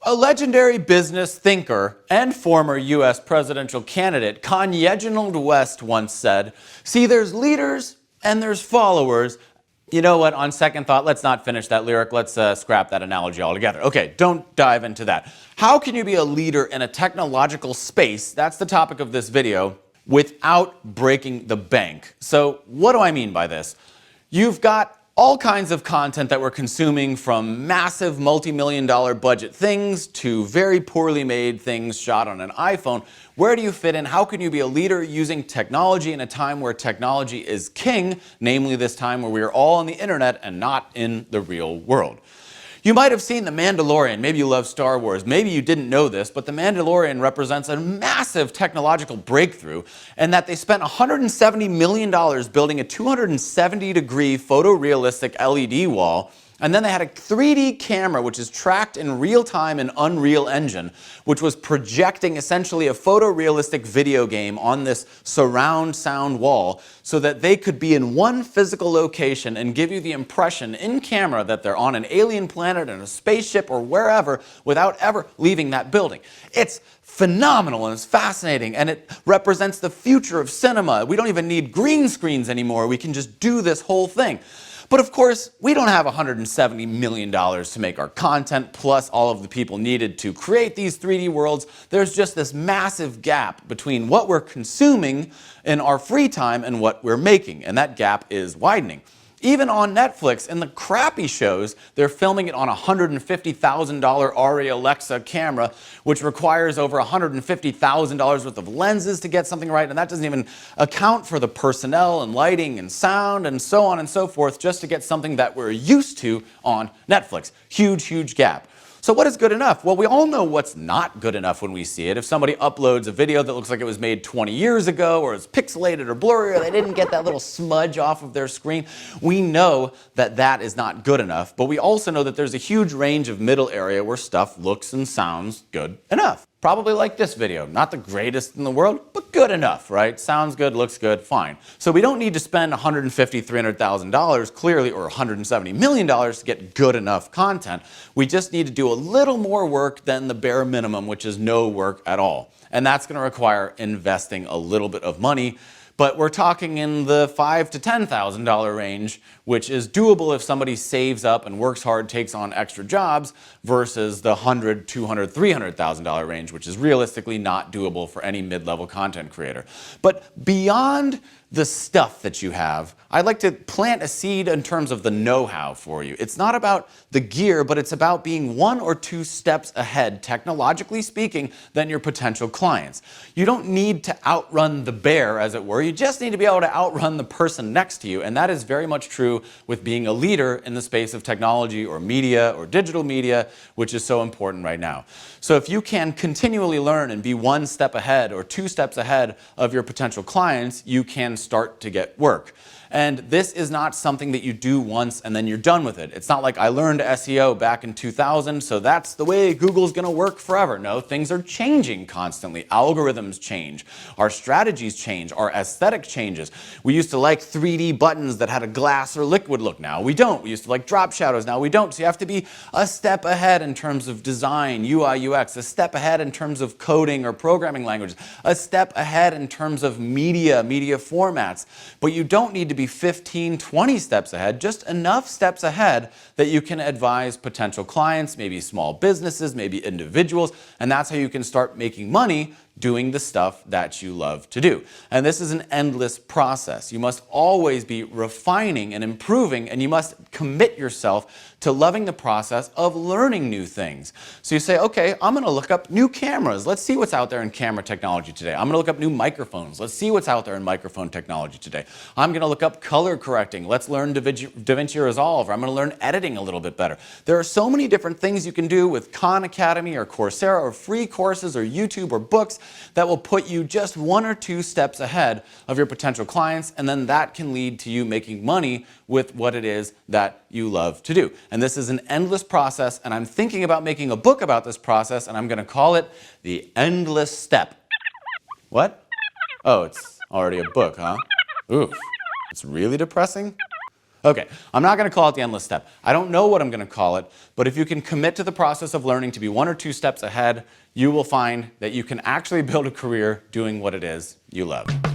A legendary business thinker and former U.S. presidential candidate, Reginald West, once said, "See, there's leaders and there's followers." You know what? On second thought, let's not finish that lyric. Let's scrap that analogy altogether. Okay, don't dive into that. How can you be a leader in a technological space? That's the topic of this video, without breaking the bank. So what do I mean by this? You've got all kinds of content that we're consuming, from massive multi-million-dollar budget things to very poorly made things shot on an iPhone. Where do you fit in? How can you be a leader using technology in a time where technology is king, namely this time where we are all on the internet and not in the real world? You might have seen The Mandalorian. Maybe you love Star Wars. Maybe you didn't know this, but The Mandalorian represents a massive technological breakthrough, and that they spent $170 million building a 270-degree photorealistic LED wall. And then they had a 3D camera, which is tracked in real time in Unreal Engine, which was projecting essentially a photorealistic video game on this surround sound wall, so that they could be in one physical location and give you the impression in camera that they're on an alien planet in a spaceship or wherever without ever leaving that building. It's phenomenal and it's fascinating, and it represents the future of cinema. We don't even need green screens anymore. We can just do this whole thing. But of course, we don't have $170 million to make our content, plus all of the people needed to create these 3D worlds. There's just this massive gap between what we're consuming in our free time and what we're making, and that gap is widening. Even on Netflix, in the crappy shows, they're filming it on a $150,000 Arri Alexa camera, which requires over $150,000 worth of lenses to get something right, and that doesn't even account for the personnel and lighting and sound and so on and so forth, just to get something that we're used to on Netflix. Huge, huge gap. So what is good enough? Well, we all know what's not good enough when we see it. If somebody uploads a video that looks like it was made 20 years ago, or is pixelated or blurry, or they didn't get that little smudge off of their screen, we know that that is not good enough. But we also know that there's a huge range of middle area where stuff looks and sounds good enough. Probably like this video. Not the greatest in the world, but good enough, right? Sounds good, looks good, fine. So we don't need to spend $150,000, $300,000 clearly, or $170 million to get good enough content. We just need to do a little more work than the bare minimum, which is no work at all. And that's going to require investing a little bit of money. But we're talking in the $5,000 to $10,000 range, which is doable if somebody saves up and works hard, takes on extra jobs, versus the $100,000, $200,000, $300,000 range, which is realistically not doable for any mid-level content creator. But beyond the stuff that you have, I'd like to plant a seed in terms of the know-how for you. It's not about the gear, but it's about being 1 or 2 steps ahead, technologically speaking, than your potential clients. You don't need to outrun the bear, as it were. You just need to be able to outrun the person next to you, and that is very much true with being a leader in the space of technology or media or digital media, which is so important right now. So if you can continually learn and be 1 step ahead or 2 steps ahead of your potential clients, you can start to get work. And this is not something that you do once and then you're done with it. It's not like I learned SEO back in 2000, so that's the way Google's going to work forever. No, things are changing constantly. Algorithms change. Our strategies change. Our aesthetic changes. We used to like 3D buttons that had a glass or liquid look. Now we don't. We used to like drop shadows. Now we don't. So you have to be a step ahead in terms of design, UI, UX, a step ahead in terms of coding or programming languages, a step ahead in terms of media formats. But you don't need to be 15, 20 steps ahead, just enough steps ahead that you can advise potential clients, maybe small businesses, maybe individuals, and that's how you can start making money doing the stuff that you love to do. And this is an endless process. You must always be refining and improving, and you must commit yourself to loving the process of learning new things. So you say, okay, I'm going to look up new cameras. Let's see what's out there in camera technology today. I'm going to look up new microphones. Let's see what's out there in microphone technology today. I'm going to look up color correcting. Let's learn DaVinci Resolve. Or I'm going to learn editing a little bit better. There are so many different things you can do with Khan Academy or Coursera or free courses or YouTube or books that will put you just 1 or 2 steps ahead of your potential clients, and then that can lead to you making money with what it is that you love to do. And this is an endless process, and I'm thinking about making a book about this process, and I'm going to call it The Endless Step. What? Oh, it's already a book, huh? Oof. It's really depressing? Okay, I'm not going to call it the endless step. I don't know what I'm going to call it, but if you can commit to the process of learning to be 1 or 2 steps ahead, you will find that you can actually build a career doing what it is you love.